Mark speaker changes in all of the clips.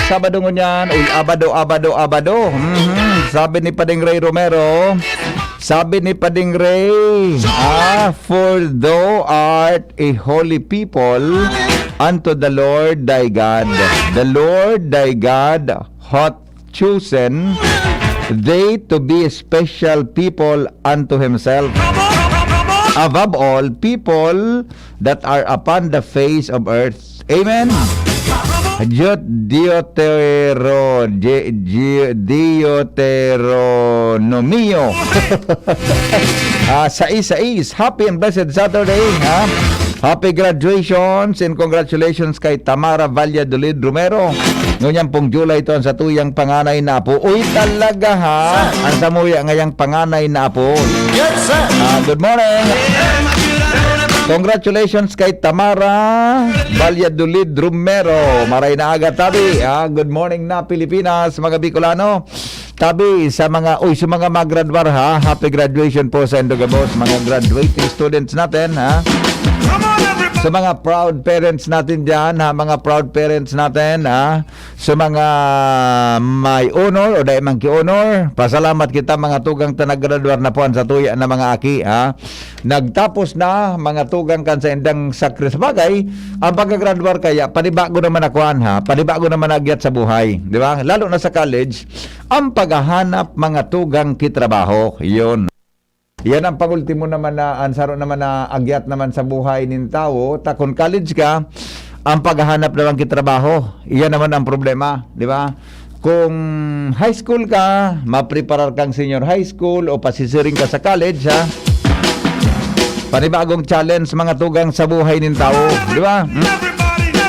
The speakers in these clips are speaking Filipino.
Speaker 1: Sabado ngunyan, uy, abado. Sabi ni Pading Ray Romero, for thou art a holy people unto the Lord thy God. The Lord thy God hath chosen they to be a special people unto himself. Above all, people that are upon the face of earth. Amen. Deuteronomio. Sais. Happy and blessed Saturday. Happy graduations and congratulations kay Tamara Valladolid Romero. Ngunyan pong July ito ang satuyang panganay na apo. Uy talaga ha. Ang samuya ngayang panganay na apo.
Speaker 2: Yes, sir.
Speaker 1: Good morning. Congratulations kay Tamara Valladolid Romero. Maray na aga tabi. Good morning na Pilipinas, mga Bicolano. Tabi sa mga magradwar ha. Happy graduation po sa Indogabos, mga graduating students natin ha. Sa mga proud parents natin dyan ha, mga proud parents natin ha, sa mga may honor o dahil mangki-honor, pasalamat kita mga tugang tanagraduar na po sa tuya na mga aki ha. Nagtapos na mga tugang kan sa indang sakris bagay, ang pagkagraduar kaya panibago naman akuan ha, panibago naman agyat sa buhay, di ba? Lalo na sa college, ang paghahanap mga tugang kitrabaho, yun. Yan ang pangultimo naman na ansaro naman na agyat naman sa buhay nin tao. Kung college ka, ang paghahanap naman kitrabaho, iyan naman ang problema, di ba? Kung high school ka, mapreparar kang senior high school o pasisiring ka sa college, ha? Panibagong challenge mga tugang sa buhay nin tao, di ba?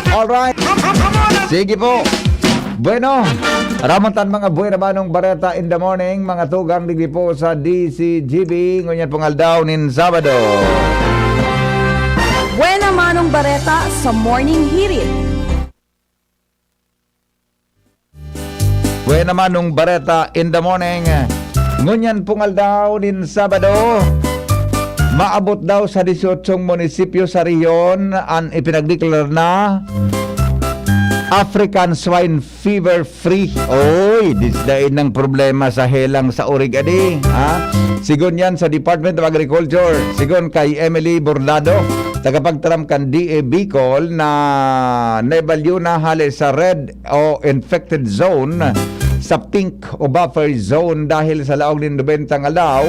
Speaker 1: Alright. Sige po. Bueno, ramontan mga buhay na banong bareta in the morning, mga tugang digdi po sa DCGB, ngunyan pong aldaw nin Sabado.
Speaker 3: Buena manong bareta sa morning hirit.
Speaker 1: Buhay naman nung bareta in the morning, ngunyan pong aldaw nin Sabado. Maabot daw sa 18 munisipyo sa riyon ang ipinagdeklar na African Swine Fever Free. Oy, disdain ng problema sa helang sa Origadi. Sigon yan sa Department of Agriculture. Sigon kay Emily Bordado, tagapagtaram kan DA Bicol na naibalyo na hali sa red o infected zone sa pink o buffer zone dahil sa laog ng 90 alaw.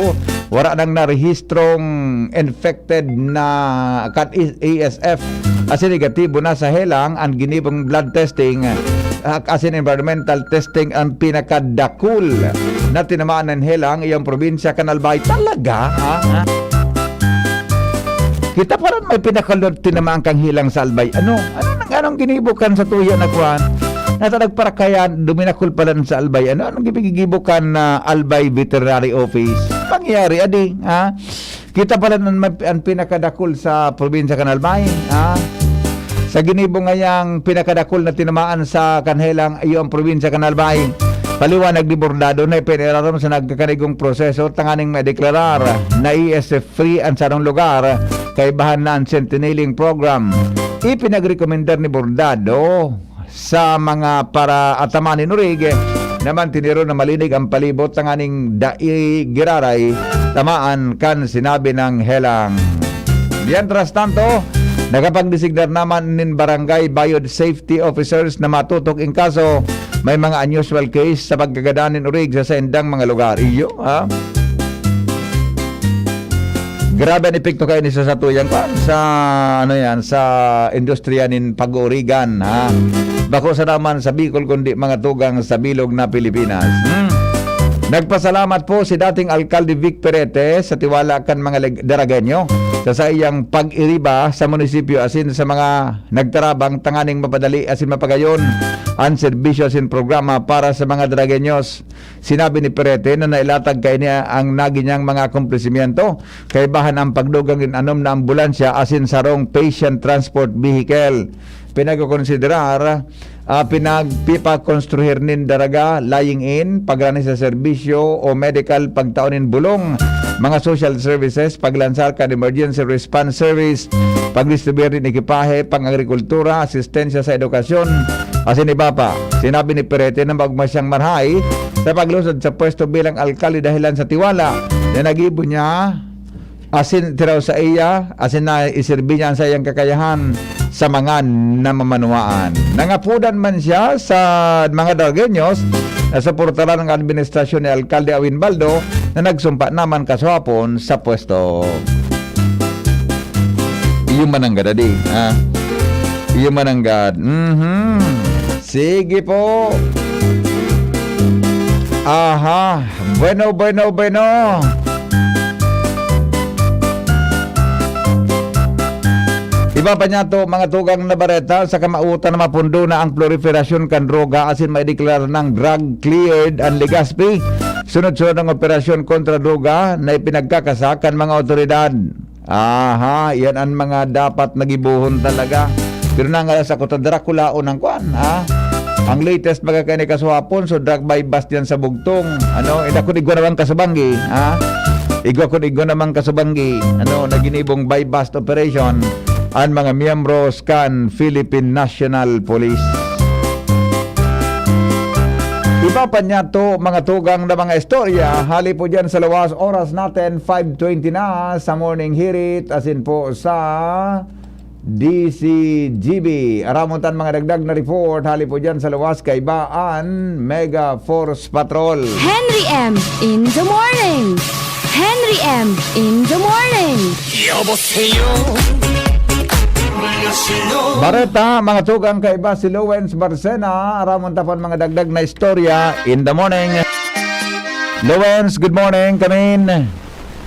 Speaker 1: Wala nang narehistrong infected na kat ASF asin negatibo na sa helang ang ginibong blood testing asin environmental testing ang pinakadakul na tinamaan ng helang iyong probinsya Canalbay. Talaga kita pa rin may pinakalod tinamaan kang hilang sa Albay. Anong ginibukan sa tuya na kuhan natalag para kaya duminakul pala sa Albay. Anong gigibukan na Albay Veterinary Office pangyari adi kita pala ang pinakadakul sa probinsya Canalbay sa ginibo ngayang pinakadakul na tinamaan sa kanhelang iyong probinsya Canalbay. Paliwanag ni Bordado na ipiniraram sa nagkakanigong proseso tanganing madeklarar na ESF free ang sarong lugar kay bahan na ang Sentinelling Program. Ipinagrekomendar ni Bordado sa mga para atamanin urig naman tiniro na malinig ang palibot tanganing dai giraray tamaan kan sinabi ng helang. Mientras tanto, nakapagdesignar naman nin barangay biosafety officers na matutok in kaso may mga unusual case sa pagkagadanin urig sa sendang mga lugar. Iyo, grabe ang epekto kayo ni sa tuyang sa sa industriya nin pag-urigan bako sa naman sa Bicol kundi mga tugang sa bilog na Pilipinas. Nagpasalamat po si dating Alkalde Vic Perete sa tiwala kan mga daragenyo sa iyang pag-iriba sa munisipyo asin sa mga nagtarabang tanganing mapadali asin mapagayon ang serbisyo asin programa para sa mga daragenyos. Sinabi ni Perete na nailatag kay niya ang naging mga komplesimiento kay bahan ang pagdugang anom na ambulansya asin sarong patient transport vehicle. Pinagkokonsiderar pinagpipakonstruhir nin daraga lying in pagrani sa serbisyo o medical pagtaonin bulong mga social services paglansar kan emergency response service pagdistribuir nin ekipahe pang agrikultura asistensya sa edukasyon Asin iba pa, sinabi ni Perete na magma siyang marhay sa paglusod sa pwesto bilang alkali dahilan sa tiwala na nagibo niya asin tiraw sa iya, asin na isirbi niya sa iyang kakayahan sa mga namamanuaan. Nangapudan man siya sa mga Dargueños na suportaran ng administrasyon ni Alkalde Awin Baldo na nagsumpa naman kaswapon sa pwesto. Iyo mananggad adi, ha? Iyo mananggad. Sige po. Aha, bueno. Iba pa niya to, mga tugang na bareta sa kamautan na mapundo na ang proliferasyon kan droga asin may deklara ng drug cleared ang Legazpi. Sunod-sunod ang operasyon kontra droga na ipinagkakasakan mga otoridad. Aha, yan ang mga dapat nagibuhon talaga. Pero na nga sa Kota Dracula o ng kwan, ha? Ang latest magkakaini kaswapon, so drug by bust yan sa bugtong. Ano, idakot-igwa naman kasabanggi, ha? Igwa naman kasabanggi. Ano, naginibong by bust operation ang mga miyembros kan Philippine National Police. Iba pa niya to, mga tugang na mga istorya. Hali po dyan sa lawas. Oras natin 5:20 na sa morning hirit. Asin po sa DCGB. Aramontan mga dagdag na report. Hali po dyan sa lawas kay Baan Mega Force Patrol.
Speaker 3: Henry M. in the morning. Henry M. in the morning.
Speaker 1: Bareta, mga tugang kaiba si Lowens Barcena. Aramon tapan mga dagdag na istorya in the morning. Lowens, good morning. Kamin.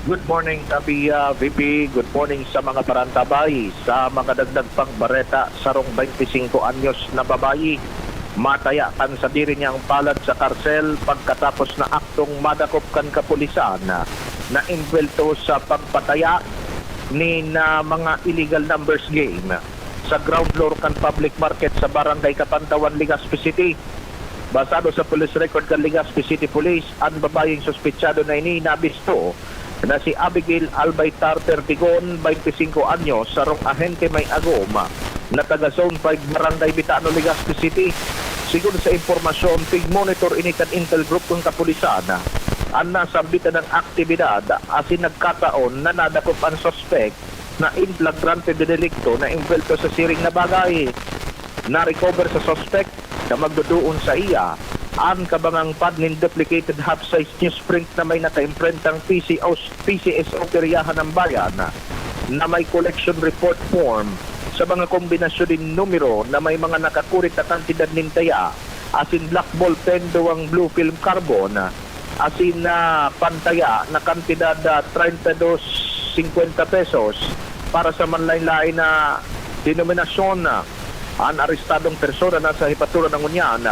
Speaker 2: Good morning, Tabi VP. Good morning sa mga parantabay. Sa mga dagdag pang bareta, sarong 25 anyos na babayi. Mataya kan sa diri niyang palad sa karsel pagkatapos na aktong madakop kan kapulisan na inbelto sa pagpataya ni na mga illegal numbers game sa ground floor kan public market sa barangay Kapantawan, Legazpi City. Basado sa police record kan Legazpi City Police, ang babayeng suspetsado na ini nabisto na si Abigail Albaitar Perdigon, 25 anyos, sarong ahente may agoma na taga Zone 5 Barangay Bitano, Legazpi City. Siguro sa impormasyon, pig-monitor inikan Intel Group ng kapulisan ang nasambitan ng aktibidad asin nagkataon na nadakop ang suspect na in flagrante de delicto na invelto sa siring na bagay. Na-recover sa suspect na magduduon sa iya ang kabangang pad ng duplicated half-size newsprint na may naka-imprentang PCSO peryahan ng bayan na may collection report form sa mga kombinasyon din numero na may mga nakakurit na kantidad nintaya asin black ball pen ang blue film carbon asin na pantaya na kantidad 32.50 pesos para sa manlain-lain na denominasyon ang arestadong persona na sa hipatura ng unyan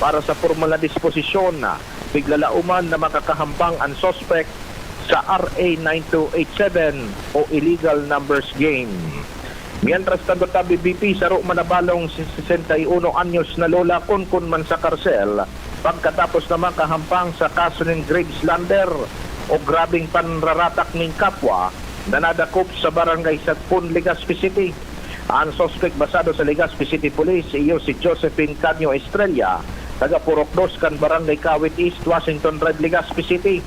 Speaker 2: para sa formal na disposisyon biglalauman na makakahambang ang suspect sa RA 9287 o illegal numbers game. Mientras tanto tabi BP saro manabalong 61 anyos na lola kun man sa karsel pagkatapos na makahampang sa kaso ng grave slander o grabing panraratak ng kapwa na nadakop sa barangay Sagpon, Legazpi City. Ang suspect basado sa Legazpi City Police iyo si Josephine Canyo Estrella, taga Purok 2 kan barangay Kawit East, Washington Red, Legazpi City.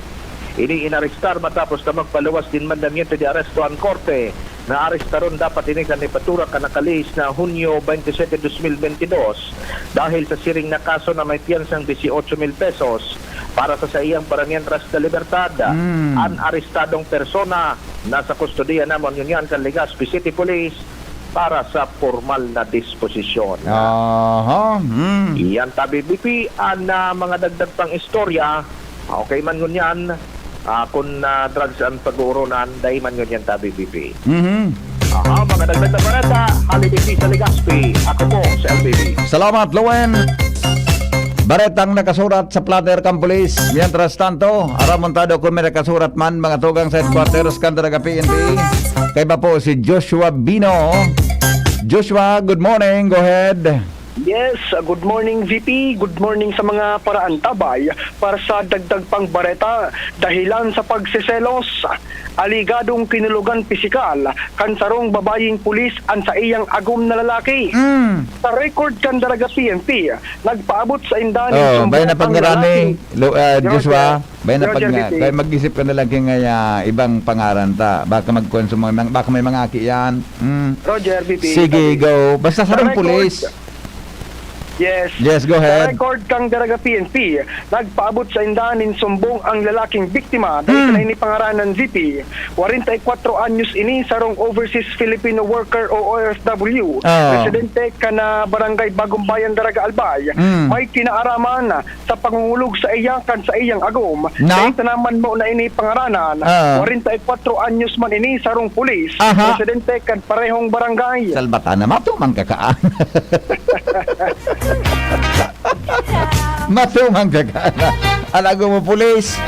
Speaker 2: Ini inarestar matapos na magpaluwas din mandamiento de aresto ang korte na arestaron dapat ini kan ipatura ka nakalis na Hunyo 27, 2022 dahil sa siring na kaso na may piyansang 18,000 pesos para sa iyang paramientras de libertad. Ang arestadong persona nasa kustodiya namon yun kan Legazpi City Police para sa formal na disposisyon.
Speaker 1: Aha.
Speaker 2: Iyan tabi BP ang mga dagdag pang istorya. Okay man ngun yan. Kung drugs ang pag-uurunan, dahil man yun yan tabi BP. Mga dagdag na barata, haliday sa Legazpi. Ako po sa LBB.
Speaker 1: Salamat, Lowen. Baretang nakasurat sa Platter Camp Police. Mientras tanto, aramontado kung may nakasurat man mga tugang sa headquarters Kandaraga PNP. Kaya ba po si Joshua Bino. Joshua, good morning. Go ahead.
Speaker 4: Yes, good morning VP, good morning sa mga paraantabay para sa dagdag pang bareta dahilan sa pagsiselos aligadong kinulugan pisikal kan sarong babaying pulis an sa iyang agom na lalaki. Sa record kan daraga PNP, nagpaabot sa indani
Speaker 1: bayan na pangarani, Joshua, bayan na
Speaker 4: Roger, VP.
Speaker 1: kaya mag-isip ka na lang kaya ibang pangaran ta. Baka mag-consume baka may mga aki yan.
Speaker 4: Roger, VP.
Speaker 1: Sige, go. Basta sarong
Speaker 4: Sa record-
Speaker 1: pulis.
Speaker 4: Yes,
Speaker 1: Go
Speaker 4: Sa
Speaker 1: ahead.
Speaker 4: record kang daraga PNP, nagpaabot sa indanin sumbong ang lalaking biktima dahil sa ini pangaranan VP. 44 anyos ini sarong overseas Filipino worker o OFW. Residente ka na barangay Bagong Bayan daraga Albay. May kinaaraman sa pangungulog sa iya kan sa iyang agom.
Speaker 1: Na?
Speaker 4: Dahil tanaman mo na ini pangaranan. 44 anyos man ini sarong pulis.
Speaker 1: Aha.
Speaker 4: Residente kan parehong barangay.
Speaker 1: Salbata na matumang kakaan. Matumang kakaan. Alago mo pulis.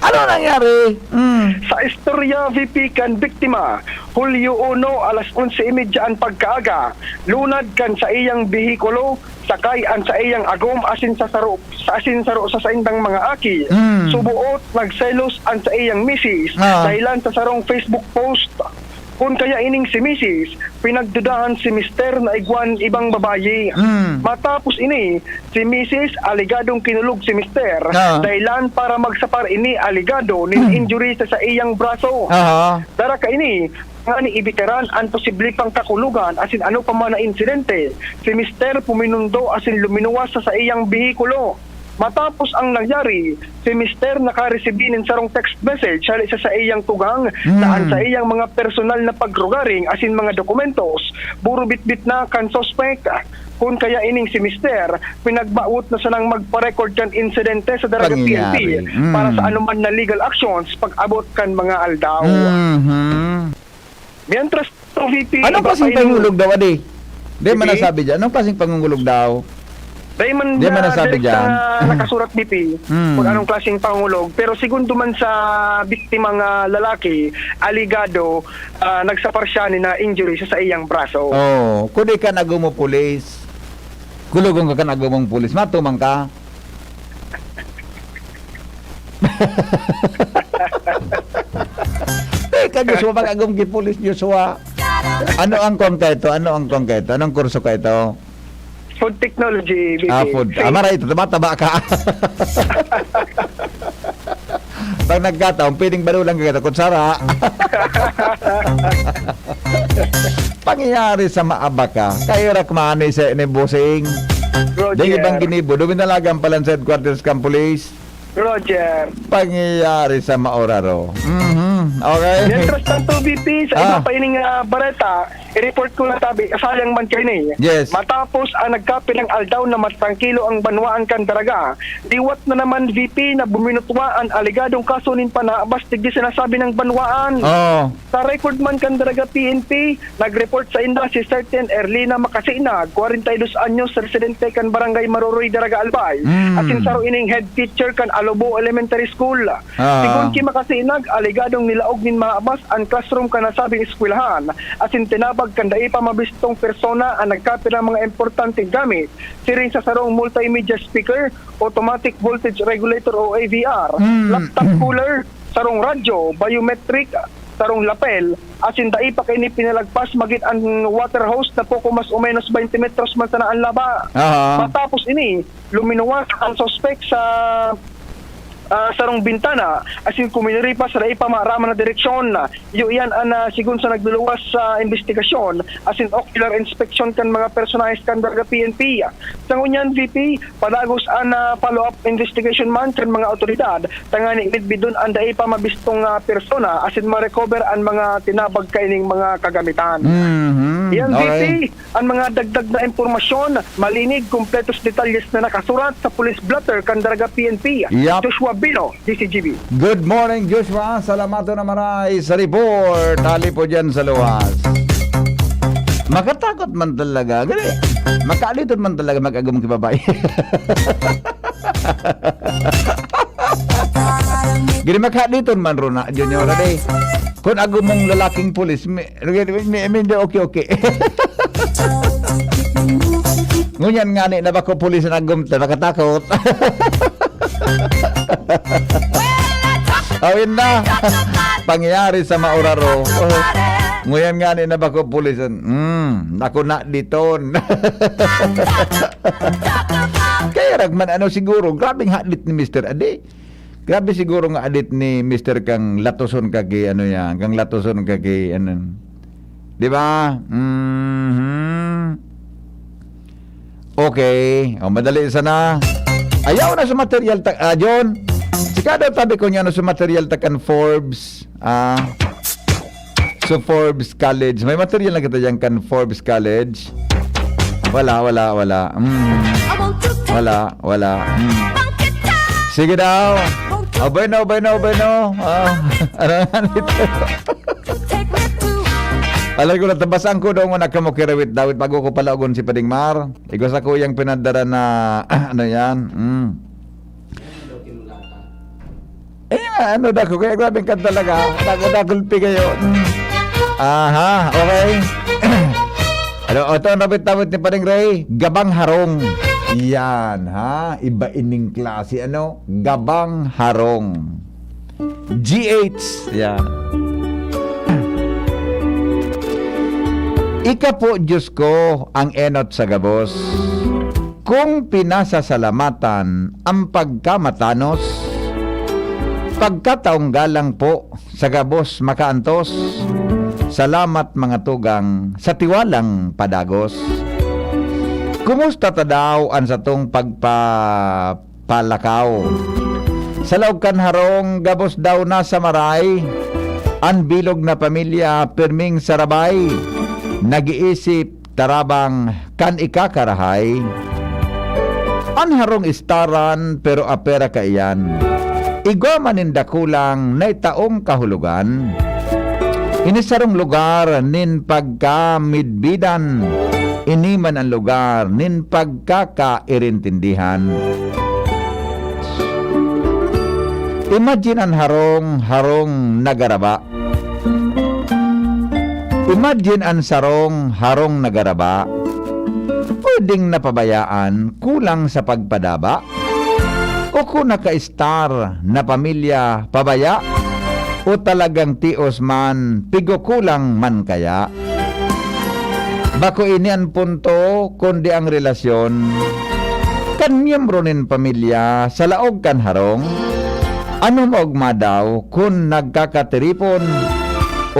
Speaker 1: Ano nangyari?
Speaker 4: Sa istorya VP kan biktima, Hulyo 1 alas 11:30 ang pagkaaga, lunad kan sa iyang bihikulo, sakay an sa iyang agom asin sa saro sa saindang mga aki. Subuot nagselos an sa iyang misis dahilan sa sarong Facebook post. Kung kaya ining si Mrs., pinagdudahan si Mr. na igwan ibang babayi. Matapos ini, si Mrs. aligadong kinulog si Mr. Dahilan para magsapar ini aligado nin injury sa iyang braso. Dara ka ini, nga ni ibiteran ang posible pang kakulugan asin ano pa man na insidente. Si Mr. puminundo asin luminuwas sa iyang bihikulo. Matapos ang nangyari, si Mr. nakaresibinin sarong text message hali sa iyang tugang saan sa iyang mga personal na pagrugaring asin mga dokumentos, buro bitbit na kan suspect. Kung kaya ining si Mr. pinagbaut na sanang magpa-record kan insidente sa daraga PNP para sa anuman na legal actions pag abot kan mga aldaw. Mientras to VP,
Speaker 1: Anong klaseng pangungulog daw, Adi? Di man nasabi dyan. Anong klaseng pangungulog daw?
Speaker 4: Raymond,
Speaker 1: Di man nasabi
Speaker 4: direct
Speaker 1: dyan.
Speaker 4: nakasurat BP kung anong klaseng pangulog. Pero segundo man sa biktimang lalaki, aligado, nagsapar siya ni na injury sa iyang braso.
Speaker 1: Oh, kung di ka nagumo pulis, kulugong ka nagumong pulis, matumang ka. Teka, Joshua, mag-agum ki pulis, Joshua. Ano ang kongketo? Anong kurso ka ito?
Speaker 4: Food technology, BP.
Speaker 1: Food. Maray ito, taba ka. Pag nagkataon, pwedeng balulang ka kita, kutsara. Pangyayari sa maaba ka, kayo rakmani sa inibusing.
Speaker 4: Roger.
Speaker 1: Dahil ibang ginibo, duminalagang palan sa headquarters ng police.
Speaker 4: Roger.
Speaker 1: Pangyayari sa maoraro. Okay.
Speaker 4: Mientras tanto, BP, sa iba pa ining bareta, i-report ko na tabi, sayang man kayo ni.
Speaker 1: Yes.
Speaker 4: Matapos nagkapi ng aldaw na matangkilo ang banwaan kan daraga, diwat na naman VP na buminutwa ang aligadong kaso nin panabas tigdi sinasabi ng banwaan. Sa record man kan daraga PNP, nag-report sa inda si Certain Erlina Makasinag, 42 anyos, residente kan barangay Maruroy, daraga Albay. Asin saro ining head teacher kan Alobo Elementary School. Sigun ki Makasinag, aligadong nilaog nin maabas ang classroom kan nasabing eskwelahan. Asin tinabag kan dai pa mabistong persona ang nagkapi ng mga importanteng gamit, siring sa sarong multimedia speaker, automatic voltage regulator o AVR, laptop cooler, sarong radyo, biometric, sarong lapel, asin dai pa kay ni pinalagpas magit ang water hose na poko mas o menos 20 metros man sa naan laba. Matapos ini, luminuwas ang suspect sa sarong bintana asin kuminiri pa sa ipa maaraman na direksyon yu iyan ang sigun sa nagluluwas sa investigasyon asin ocular inspection kan mga personalized kan daraga PNP. Sa ngunyan VP, padagos ang follow-up investigation man kan mga otoridad tangani bidbidon ang dai pa mabistong persona asin ma-recover ang mga tinabag kaining mga kagamitan. Yan VP, ang mga dagdag na impormasyon, malinig, kumpletos detalles na nakasurat sa police blotter kan daraga PNP. Joshua Bino, DCGB.
Speaker 1: Good morning, Joshua. Salamato na maray sa report. Hali po dyan sa luwas. Makatakot man talaga. Gani, makalitot man talaga mag-agum kibabay. Gini makalitot man ro na, Junior. Kung agumong lalaking pulis, hindi okay. Ngunyan nga ni na bako pulis na agum, makatakot. Awin na. Pangyayari sa Mauraro. Nguyan nga ni na bako pulisan. Ako na diton. Kaya ragman ano siguro, grabing hadlit ni Mr. Ade. Grabe siguro nga adit ni Mr. kang latoson kagi ano yan, kang latoson kagi ano. 'Di ba? Okay, madali sana. Ayaw na sa material John. Sika daw tabi ko niya no sa material takan Forbes. So Forbes College. May material na kita diyan kan Forbes College. Wala. Wala. Sige daw. Abay no. Ano ito? Alam ko na tabasan ko daw nga nakamukirawit Dawit bago ko palagon si Padingmar. Igos ako yung pinadara na ano yan. Ano dako kaya grabing ka talaga. Dakulpi kayo. Aha, okay. Ano, ito ang rabit-rabit ni Paring Ray. Gabang harong. Yan, ha? Iba ining klase. Ano? Gabang harong. GH. Yan. Ika po, Diyos ko, ang enot sa gabos. Kung pinasasalamatan ang pagkamatanos, pagkataong galang po sa gabos makaantos. Salamat mga tugang sa tiwalang padagos. Kumusta ta daw ang satong pagpapalakaw? Sa laog kan harong gabos daw na sa maray. Ang bilog na pamilya pirming sarabay. Nag-iisip tarabang kan ikakarahay. Ang harong istaran pero apera kaiyan. Igwa maninda kulang na itaong kahulugan. Inisarong lugar nin pagkamidbidan. Iniman ang lugar nin pagkakairintindihan. Imagine ang harong nagaraba. Imagine ang harong nagaraba. Pwedeng napabayaan kulang sa pagpadaba. O kung naka-star na pamilya pabaya. O talagang tios man pigo kulang man kaya. Bako ini ang punto kundi ang relasyon. Kan miyembro nin pamilya sa laog kan harong. Ano maugma daw kung nagkakatiripon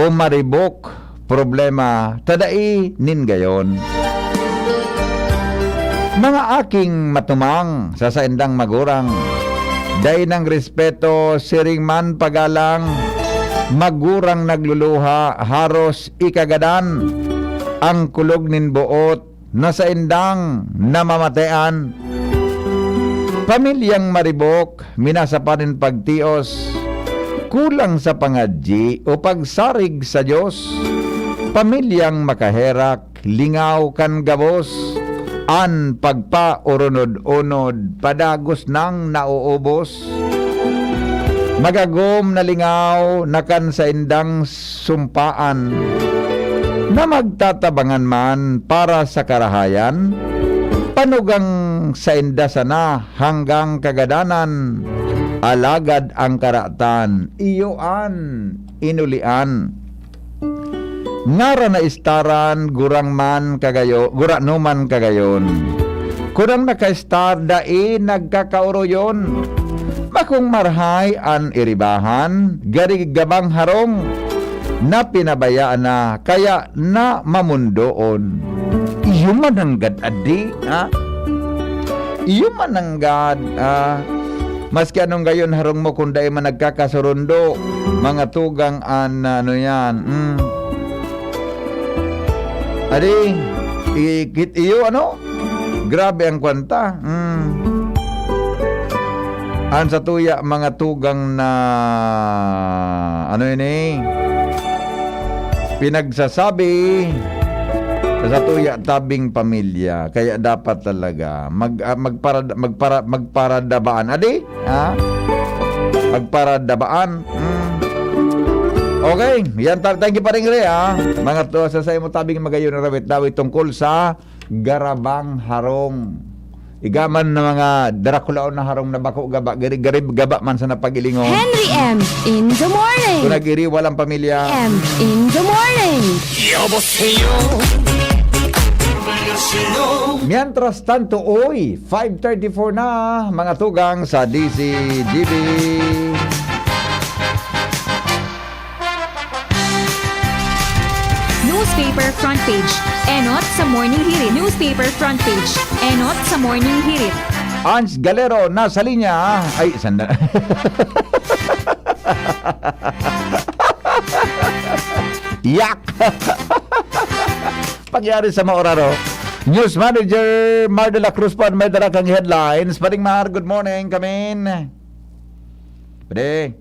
Speaker 1: o maribok problema tadai nin gayon. Mga aking matumang sa saindang magurang, day ng respeto siring man pagalang, magurang nagluluha haros ikagadan, ang kulog nin buot na saindang namamatean. Pamilyang maribok, minasa pa rin pagtios, kulang sa pangadji o pagsarig sa Diyos. Pamilyang makaherak, lingaw kan gabos, an pagpa-uronod-unod, padagos nang nauubos. Magagom na lingaw, nakan sa indang sumpaan, na magtatabangan man para sa karahayan, panugang sa inda sana hanggang kagadanan, alagad ang karatan, iyoan, inulian. Ngara na istaran, gurang man kagayo, gurano man kagayon. Kurang naka-star dai nagkakauroyon. Makung marhay an iribahan, garig gabang harong, na pinabayaan na, kaya na mamundoon. Iyo mananggad adi, ha? Iyo mananggad, maski anong gayon harong mo kung dai man nagkakasurundo, mga tugang an, ano yan, Adi, ikit iyo ano? Grabe ang kwanta. An sa tuya mga tugang na ano ini? Pinagsasabi sa tuya tabing pamilya. Kaya dapat talaga magparadabaan. Adi, ha? Magparadabaan. Okay, yan thank you pa rin ha. Mga to sa sayo mo tabing magayon na rawit dawit tungkol sa garabang harong. Igaman na mga Dracula na harong na bako gaba, garib gaba man sa napagilingon.
Speaker 3: Henry M. in the morning.
Speaker 1: Kung nag-iri, walang pamilya.
Speaker 3: M. in the morning.
Speaker 1: Mientras tanto, 5:34 na mga tugang sa DCGB.
Speaker 5: Newspaper front page. Enot sa morning hirit. Newspaper front page. Enot sa morning hirit.
Speaker 1: Ans Galero nasa linya. Ay, sanda. Yak! Pagyari sa Maoraro. News Manager Mar de la Cruz po may dala kang headlines. Paring Mar, good morning. Kamin. Pwede.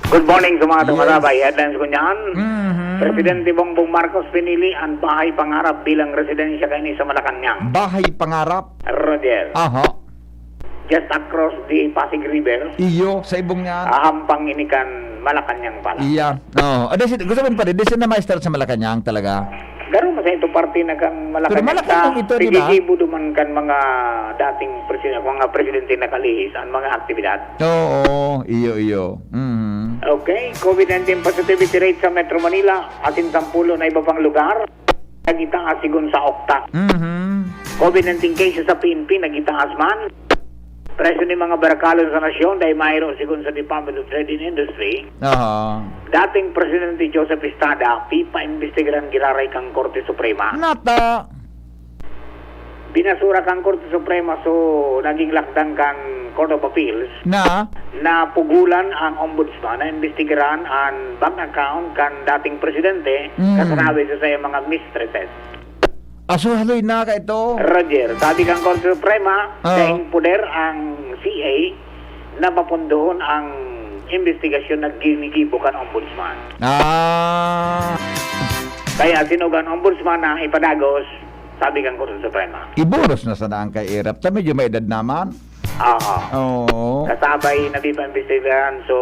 Speaker 6: Good morning sa mga tumarabay. Headlines ko niyan.
Speaker 1: Mhm.
Speaker 6: Presidente Bongbong Marcos pinili ang bahay pangarap bilang residensya kaini sa Malacanang.
Speaker 1: Bahay pangarap.
Speaker 6: Roger.
Speaker 1: Aha.
Speaker 6: Just across the Pasig River.
Speaker 1: Iyo sa ibong niya.
Speaker 6: Ahampang inikan Malacanang pala.
Speaker 1: Iya. Oh, gusto mo pa rin, desin na maester sa Malacanang talaga.
Speaker 6: Garo mo sa ito parte na kan
Speaker 1: Pero
Speaker 6: Malacanang
Speaker 1: Malacanang ito, di ba?
Speaker 6: PDG duman kan mga dating presidente na kalihis ang mga aktibidad.
Speaker 1: Oo, iyo. Mhm.
Speaker 6: Okay, COVID-19 positivity rate sa Metro Manila atin 10 na iba pang lugar nagitaas sigun sa okta.
Speaker 1: Mhm.
Speaker 6: COVID-19 cases sa PNP nagitaas man. Presyo ni mga barakalon sa nasyon dahil mayroon sigun sa Department of Trade and Industry.
Speaker 1: Aha.
Speaker 6: Dating Presidente Joseph Estrada, pipa imbestigaran gilaray kang Korte Suprema.
Speaker 1: Nata.
Speaker 6: Binasura kang Korte Suprema so naging lakdan kang Court of Appeals
Speaker 1: Na.
Speaker 6: na pugulan ang ombudsman na imbestigaran ang bank account kan dating presidente kasanabi sa sayang mga mistresses.
Speaker 1: Aso haloy na ka ito.
Speaker 6: Roger, sabi kang Korte Suprema, daing puder ang CA na mapundoon ang investigasyon na ginigibo kan ombudsman.
Speaker 1: Ah.
Speaker 6: Kaya sinugan ombudsman na ipadagos, sabi kang Korte Suprema.
Speaker 1: Iburos na sa daan kay Erap. Sa medyo may edad naman.
Speaker 6: Oo.
Speaker 1: Oo.
Speaker 6: Kasabay na di pa imbestigahan so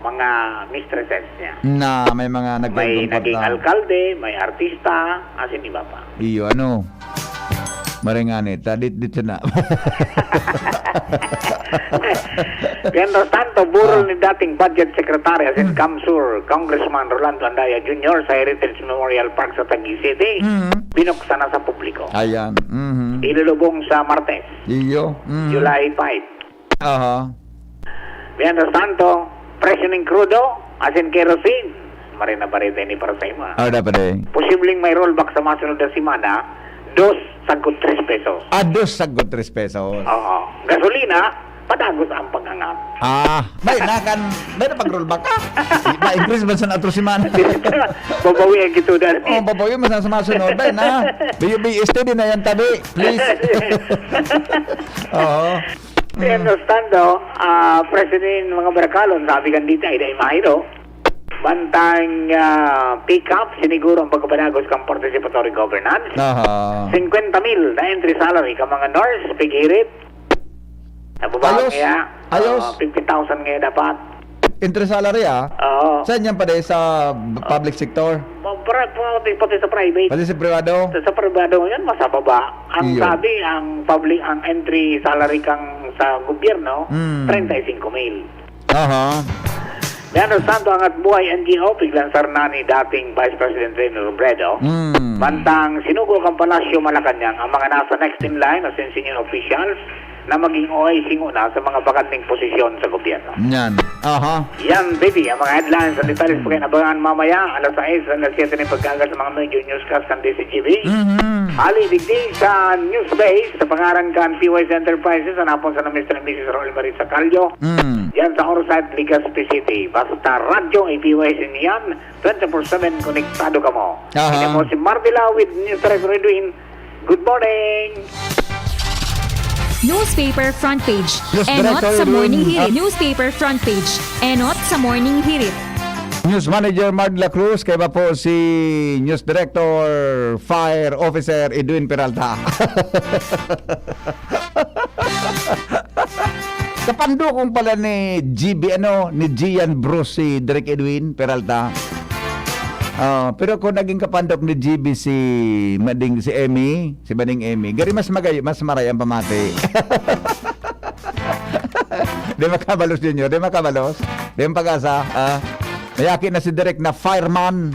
Speaker 6: mga mistresses niya.
Speaker 1: Na may mga
Speaker 6: May
Speaker 1: nagtutungkot
Speaker 6: naging
Speaker 1: na.
Speaker 6: alkalde, may artista, asin iba pa.
Speaker 1: Iyo, ano? Maringani, dito na.
Speaker 6: Mientras tanto, burol ni dating Budget Secretary asin Kamsur, Congressman Rolando Andaya Jr. sa Heritage Memorial Park sa Taguig City, binuksan na sa publiko.
Speaker 1: Ayan. Mhm.
Speaker 6: Ilulubong sa Martes,
Speaker 1: Iyo. Mhm.
Speaker 6: July 5.
Speaker 1: Aha.
Speaker 6: Mientras tanto, presyo ng crudo, asin kerosene, marina barita ni para sa ima.
Speaker 1: Ada pa rin.
Speaker 6: Posibleng may rollback sa masunod na simana, 2.3 pesos.
Speaker 1: Ados sagot 3 pesos.
Speaker 6: Oo. Gasolina, padagos ang pag-angat.
Speaker 1: May na pag-rollback ka. Ma-increase man sa natro si man.
Speaker 6: Babawi ang kito dali.
Speaker 1: Oh, babawi man sa sumasunod. Bay na. Be steady na yan tabi. Please. Oo.
Speaker 6: Mientras tanto, President mga Barakalon, sabi kan dito ay dahil mahiro, bantang pick-up, siniguro ang pagkapanagos kang participatory governance.
Speaker 1: Aha.
Speaker 6: 50,000 na entry salary ka mga nurse, pigirit. Nababang
Speaker 1: Ayos.
Speaker 6: kaya,
Speaker 1: Ayos.
Speaker 6: 50,000 ngayon dapat.
Speaker 1: Interest salary
Speaker 6: Oo.
Speaker 1: Saan yan pa rin? Sa public sector?
Speaker 6: Pati sa private.
Speaker 1: Pati sa privado?
Speaker 6: Sa privado ngayon, masababa. Ang
Speaker 1: Iyo.
Speaker 6: sabi, ang public, ang entry salary kang sa gobyerno, 35,000.
Speaker 1: Aha.
Speaker 6: Mientras tanto, ang Atbuhay NGO, biglang sarna ni dating Vice President Rene Robredo, bantang sinugo kang Palasyo Malacanang ang mga nasa next in line as in senior officials na maging OIC una sa mga bakanting posisyon sa gobyerno.
Speaker 1: Yan. Aha.
Speaker 6: Yan, baby, ang mga headlines at detalles po kayo nabangan mamaya, alas 6, alas 7 na pagkagal sa mga major newscast ng DCGB. Ali digdig sa news base sa pangaran kan PYS Enterprises na napon sa Mr. and Mrs. Roel Marisa Calio. Yan sa Orsat, Legazpi City. Basta radyo ay PYS niyan, 24/7 konektado ka mo.
Speaker 1: Aha.
Speaker 6: Ini mo si Marvila with News Director Edwin. Good morning!
Speaker 5: Newspaper front page.
Speaker 1: Yes,
Speaker 5: Enot
Speaker 1: Director
Speaker 5: sa morning
Speaker 1: Edwin.
Speaker 5: hirit. Newspaper front page. Enot sa morning hirit.
Speaker 1: News Manager Mar de la Cruz, kaya ba po si News Director Fire Officer Edwin Peralta. Kapandukong pala ni GB ni Gian Bruce si Direk Edwin Peralta. Pero kung naging kapandok ni GB si Emmy, si Bading Emmy, gari mas maray ang pamati. Di makabalos Junior, di makabalos. Di pag-asa. Mayaki na si Direk na fireman.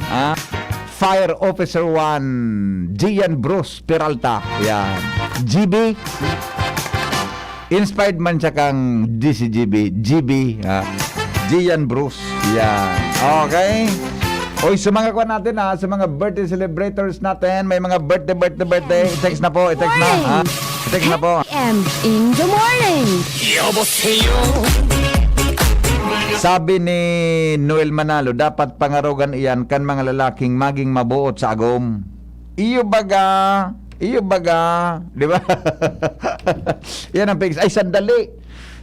Speaker 1: Fire Officer 1, Gian Bruce Peralta. Yan. GB. Inspired man siya kang DCGB. GB. Gian Bruce. Yan. Okay. Oy, sa mga kuha natin sa mga birthday celebrators natin, may mga birthday. I-text na po, i-text na. I-text na po.
Speaker 3: M in the morning.
Speaker 1: Sabi ni Noel Manalo, dapat pangarugan iyan kan mga lalaking maging mabuot sa agom. Iyo baga, di ba? Yan ang fix. Ay, sandali.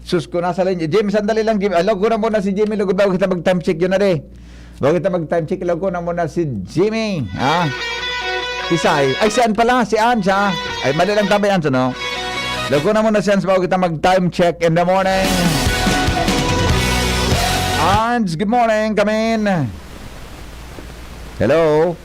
Speaker 1: Sus ko nasa linya. Jimmy, sandali lang, Jimmy. Alaw ko na muna si Jimmy. Lugod bago kita mag-time check yun na rin. Bago kita mag-time check, ilaw ko na muna si Jimmy. Isay. Ay, si Ann pala. Si Ann siya. Ay, mali lang tabi Ann, no? Ilaw ko na muna si Ann bago kita mag-time check in the morning. Ans, good morning. Come in. Hello.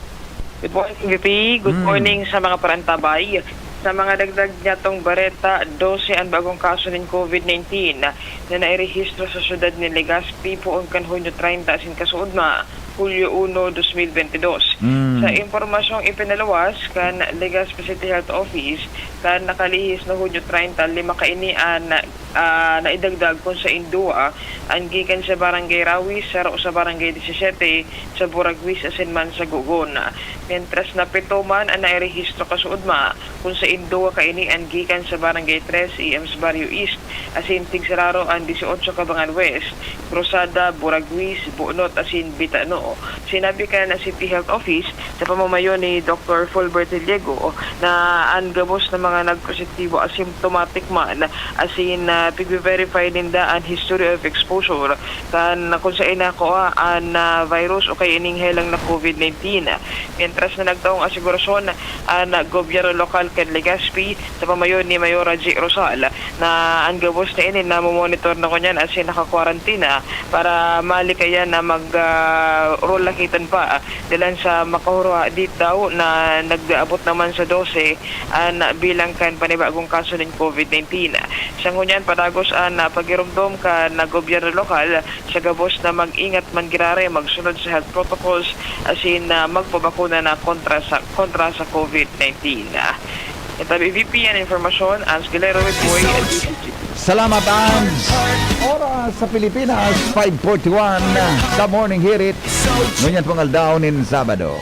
Speaker 7: Good morning, VP. Good morning sa mga parantabay. Sa mga dagdag niya tong Bareta, 12 ang bagong kaso ng COVID-19 na nairehistro sa syudad ni Legazpi poon kan Hunyo 30 asin kasuodma Hulyo 1, 2022. Sa impormasyong ipinalawas kan Legazpi City Health Office kan nakalihis na Hunyo 30 5 kainian na idagdag kung sa Indua ang gikan sa Barangay Rawis saro sa Barangay 17 sa Buragwis asin man sa Gugon. Mientras na 7 man ang nairehistro kasuodma kung sa Indua kainian gikan sa Barangay 3 EMS Barrio East asin Tigsararo ang 18 Kabangan West, Cruzada, Buragwis, Bunot asin Bitano. Sinabi ka na City Health Office sa pamamayo ni Dr. Fulbert Diego na ang gabos na mga nagpositibo asymptomatic man asin pig-verify ninda ang history of exposure kan kung sa ina ko ang virus o kay ining helang na COVID-19. Mientras na nagtaong asigurasyon ang gobyerno lokal kan Legazpi sa pamayo ni Mayora G. Rosal na ang gabos na ini na monitor na kunyan asin naka-quarantine para malikayan na roll lakitan pa dilan sa makahura dito daw na nag-abot naman sa 12 ang bilang kan panibagong kaso ng COVID-19. Sa ngunyan padagos ang pagirumdom ka na gobyerno lokal sa gabos na mag-ingat manggirare magsunod sa health protocols asin magpabakuna na kontra sa COVID-19. Ito VP ang informasyon ang Skilero with Boy at DCG.
Speaker 1: Salamat, Ans. Oras sa Pilipinas, 5:41 sa Morning Hirit. Ngunyan pong aldawnin Sabado.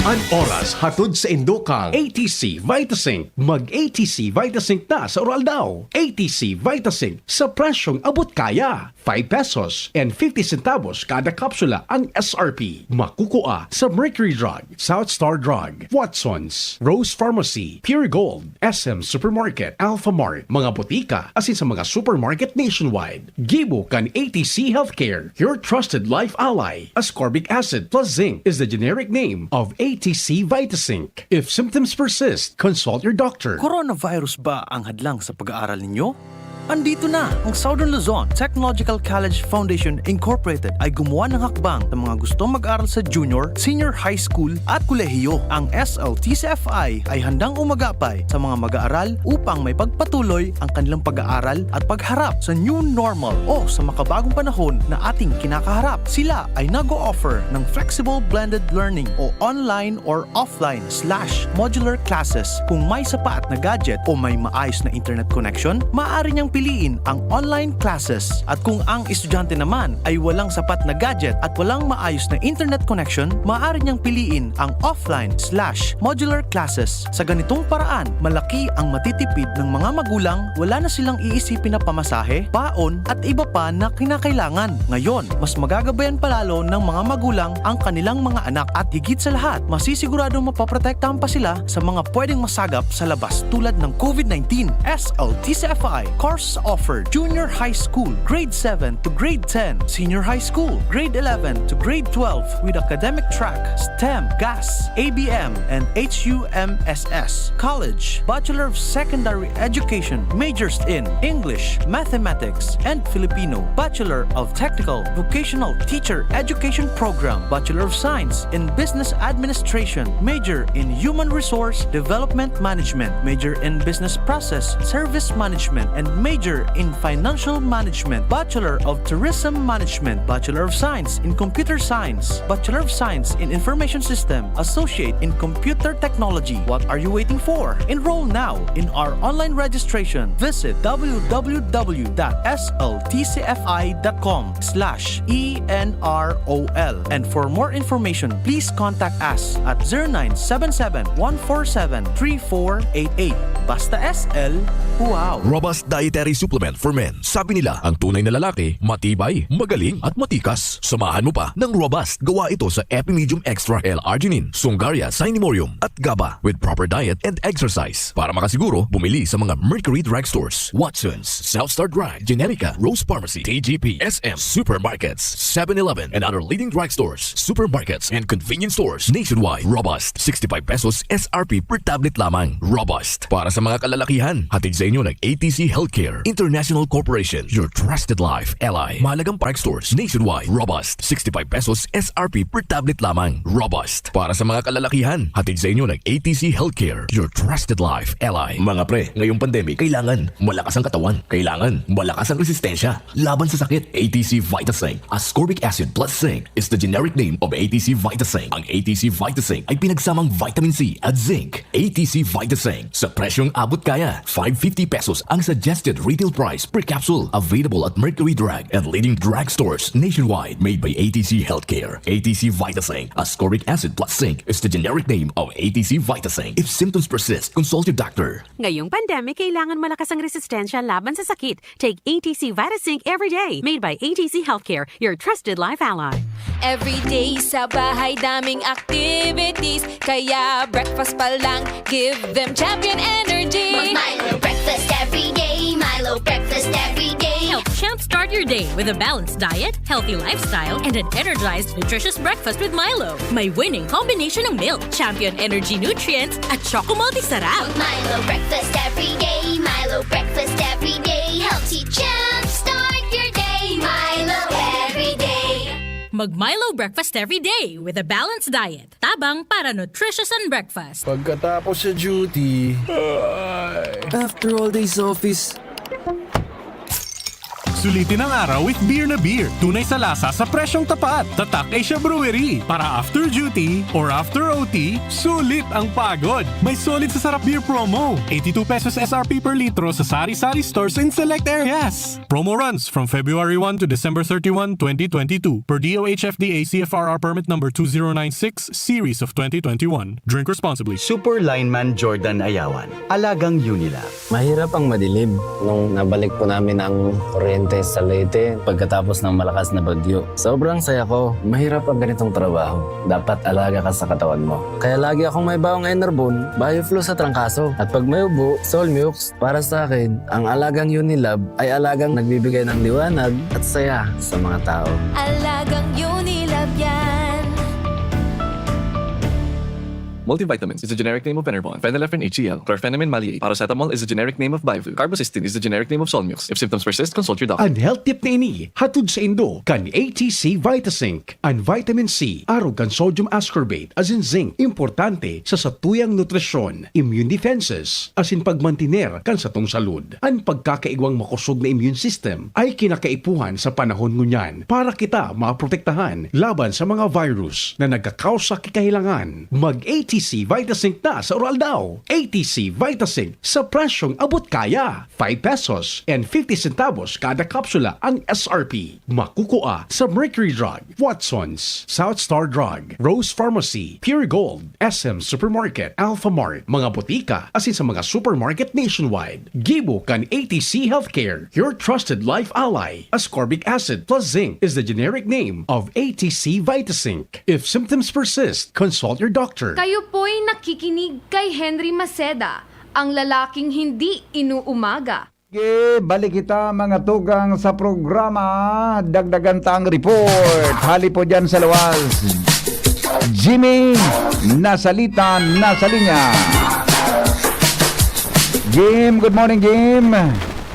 Speaker 8: An oras hatod sa Indokang ATC Vitasync. Mag-ATC Vitasync na sa oral daw. ATC Vitasync sa presyong abot kaya. 5 pesos and 50 centavos kada kapsula ang SRP. Makukuha sa Mercury Drug, South Star Drug, Watson's, Rose Pharmacy, Pure Gold, SM Supermarket, Alpha Mart, mga botika, asin sa mga supermarket nationwide. Gibo kan ATC Healthcare, your trusted life ally. Ascorbic acid plus zinc is the generic name of ATC Vitasync. If symptoms persist, consult your doctor.
Speaker 9: Coronavirus ba ang hadlang sa pag-aaral ninyo? Andito na ang Southern Luzon Technological College Foundation Incorporated ay gumawa ng hakbang sa mga gustong mag-aral sa junior, senior high school at kolehiyo. Ang SLTCFI ay handang umagapay sa mga mag-aaral upang may pagpatuloy ang kanilang pag-aaral at pagharap sa new normal o sa makabagong panahon na ating kinakaharap. Sila ay nag-o-offer ng flexible blended learning o online or offline/modular classes. Kung may sapat na gadget o may maayos na internet connection, maaari niyang piliin ang online classes. At kung ang estudyante naman ay walang sapat na gadget at walang maayos na internet connection, maaari niyang piliin ang offline/modular classes. Sa ganitong paraan, malaki ang matitipid ng mga magulang, wala na silang iisipin na pamasahe, baon at iba pa na kinakailangan. Ngayon, mas magagabayan palalo ng mga magulang ang kanilang mga anak at higit sa lahat, masisiguradong mapaprotektahan pa sila sa mga pwedeng masagap sa labas tulad ng COVID-19. SLTCFI Course Course offered: Junior High School, Grade 7 to Grade 10. Senior High School, Grade 11 to Grade 12 with academic track, STEM, GAS, ABM, and HUMSS. College, Bachelor of Secondary Education, majors in English, Mathematics, and Filipino. Bachelor of Technical Vocational Teacher Education Program, Bachelor of Science in Business Administration, major in Human Resource Development Management, major in Business Process Service Management, and major in Financial Management. Bachelor of Tourism Management, Bachelor of Science in Computer Science, Bachelor of Science in Information System, Associate in Computer Technology. What are you waiting for? Enroll now in our online registration. Visit www.sltcfi.com/ENROL. And for more information, please contact us at 0977-147-3488. Basta SL, wow!
Speaker 10: Robust Dietary Supplement for Men. Sabi nila, ang tunay na lalaki, matibay, magaling at matikas. Samahan mo pa ng Robust. Gawa ito sa Epimedium Extra L-Arginine, Sungaria Cinnamomum at GABA with proper diet and exercise. Para makasiguro, bumili sa mga Mercury Drugstores, Watson's, Southstar Drug, Generica, Rose Pharmacy, TGP, SM, Supermarkets, 7-Eleven, and other leading drugstores, supermarkets, and convenience stores nationwide. Robust, 65 pesos SRP per tablet lamang. Robust. Para sa mga kalalakihan, hatid sa inyo ng ATC Healthcare International Corporation, your trusted life ally. Mahalagang park stores nationwide. Robust, 65 pesos SRP per tablet lamang. Robust. Para sa mga kalalakihan, hatid sa inyo ng ATC Healthcare, your trusted life ally. Mga pre, ngayong pandemic, kailangan malakas ang katawan. Kailangan malakas ang resistensya laban sa sakit. ATC Vitasync Ascorbic Acid plus Zinc is the generic name of ATC Vitasync. Ang ATC Vitasync ay pinagsamang vitamin C at zinc. ATC Vitasync sa presyong abot kaya. 550 pesos ang suggested retail price per capsule. Available at Mercury Drug and leading drugstores nationwide. Made by ATC Healthcare. ATC Vitasync Ascorbic Acid plus Zinc is the generic name of ATC Vitasync. If symptoms persist, consult your doctor.
Speaker 11: Ngayong pandemic, kailangan malakas ang resistensya laban sa sakit. Take ATC Vitasync every day. Made by ATC Healthcare, your trusted life ally.
Speaker 3: Every day sa bahay daming activities, kaya breakfast pa lang, give them champion energy.
Speaker 12: Milo breakfast every day, Milo breakfast every day.
Speaker 11: Help jumpstart your day with a balanced diet, healthy lifestyle, and an energized, nutritious breakfast with Milo. May winning combination ng milk, champion energy nutrients, at Choco Multisarap.
Speaker 12: Milo breakfast every day, Milo breakfast every day. Helps you jumpstart your day, Milo every day.
Speaker 11: Mag-Milo breakfast every day with a balanced diet. Tabang para nutritious and breakfast.
Speaker 13: Pagkatapos sa duty, after all days office,
Speaker 14: Sulitin ang araw with beer na beer. Tunay sa lasa sa presyong tapat. Tatak Asia Brewery. Para after duty or after OT, sulit ang pagod. May solid sa sarap beer promo. 82 pesos SRP per litro sa sari-sari stores in select areas. Promo runs from February 1 to December 31, 2022. Per DOH FDA CFRR permit number 2096 series of 2021. Drink responsibly.
Speaker 15: Super lineman Jordan Ayawan. Alagang Unilab.
Speaker 16: Mahirap ang madilim. Nung nabalik po namin ang kuryente sa Leyte pagkatapos ng malakas na bagyo. Sobrang saya ko. Mahirap ang ganitong trabaho. Dapat alaga ka sa katawan mo. Kaya lagi akong may bawang Enerbon, BioFlow sa trangkaso. At pag may ubo, Solmux. Para sa akin, ang alagang Unilab ay alagang nagbibigay ng liwanag at saya sa mga tao.
Speaker 3: Alagang Unilab yan.
Speaker 17: Multivitamins is the generic name of Enervon. Phenylephrine HCl. Chlorpheniramine maleate. Paracetamol is the generic name of Biflu. Carbocisteine is the generic name of Solmux. If symptoms persist, consult your doctor.
Speaker 8: Ang health tip na ini, hatod sa Indo, kan ATC Vitasync. Ang vitamin C, arog kan sodium ascorbate, as in zinc, importante sa satuyang nutrisyon, immune defenses, as in pagmantiner kan sa tong salud. Ang pagkakaigwang makusog na immune system ay kinakaipuhan sa panahon ngunyan para kita maprotektahan laban sa mga virus na nagkakausa kikahilangan. Mag-ATC Vitasync na sa oral daw. ATC Vitasync sa presyong abot kaya. 5 pesos and 50 centavos kada kapsula ang SRP. Makukuha sa Mercury Drug, Watson's, Southstar Drug, Rose Pharmacy, Pure Gold, SM Supermarket, Alpha Mart, mga botika, asin sa mga supermarket nationwide. Gibo kan ATC Healthcare, your trusted life ally. Ascorbic acid plus zinc is the generic name of ATC Vitasync. If symptoms persist, consult your doctor.
Speaker 18: Kayo po'y nakikinig kay Henry Maceda, ang lalaking hindi inuumaga.
Speaker 1: Okay, balik kita mga tugang sa programa. Dagdagan tang report. Hali po dyan sa luwas. Jimmy, nasalita, nasa linya. Jim, good morning, Jim.